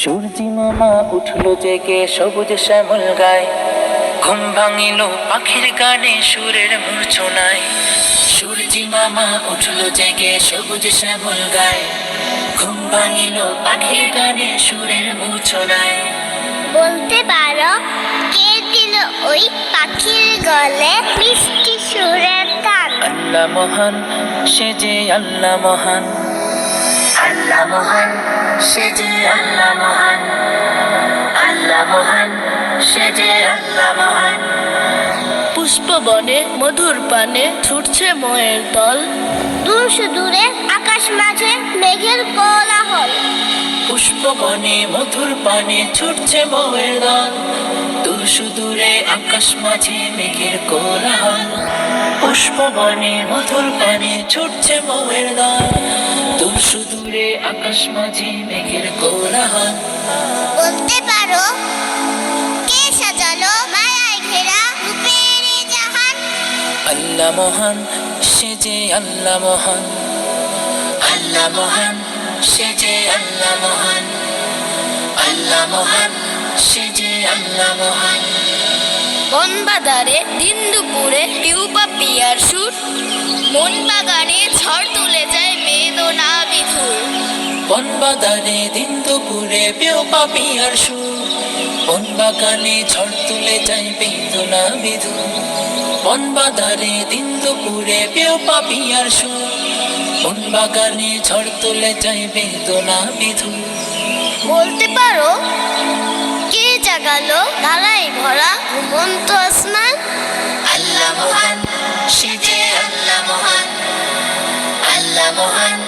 সূর্যি মামা উঠলো জেগে সবুজ শ্যামল গায়, ঘুম ভাঙিল পাখির গানে সুরের মূর্ছনায়। সূর্যি মামা উঠলো জেগে সবুজ শ্যামল গায়, ঘুম ভাঙিল পাখির গানে সুরের মূর্ছনায়। বলতে পারো কে দিল ওই পাখির গলে মিষ্টি সুরের তান? আল্লাহ মহান, সে যে আল্লাহ মহান। আল্লাহ মহান, সে যে আল্লাহ মহান। আল্লাহ মহান, সে যে আল্লাহ মহান। পুষ্পবনে মধুর পানে ছুটছে ময়ের দল, দূর সুদূরে আকাশ মাঝে মেঘের কোলাহল। পুষ্পবনে মধুর পানে ছুটছে ময়ের দল, দূর সুদূরে আকাশ মাঝে মেঘের কোলাহল। পুষ্পবনে মধুর পানে ছুটছে ময়ের দল, দূর সুদূরে আকাশ মাঝে মেঘের কোলাহল। বলতে পারো কে সাজালো মায়ায় ঘেরা রূপের এ জাহান? আল্লাহ মহান, সে যে আল্লাহ মহান। আল্লাহ মহান, সে যে আল্লাহ মহান। আল্লাহ মহান, সে যে আল্লাহ মহান। বন বাজারে দিন দুপুরে পিউ পাপিয়ার সুর, মন বাগানে ঝড় তুলে যায় বেদনা বিধুর। বন বাগানে দিন দুপুরে পেও পাপিয়ার সুর, বন বাগানে ঝড় তুলে যায় বেদনা বিধুর। বন বাগানে দিন দুপুরে পেও পাপিয়ার সুর, বন বাগানে ঝড় তুলে যায় বেদনা বিধুর। বলতে পারো কে জাগালো তারাই ভরা ঘুমন্ত আসমান? আল্লাহ মহান, সে যে আল্লাহ মহান। আল্লাহ মহান,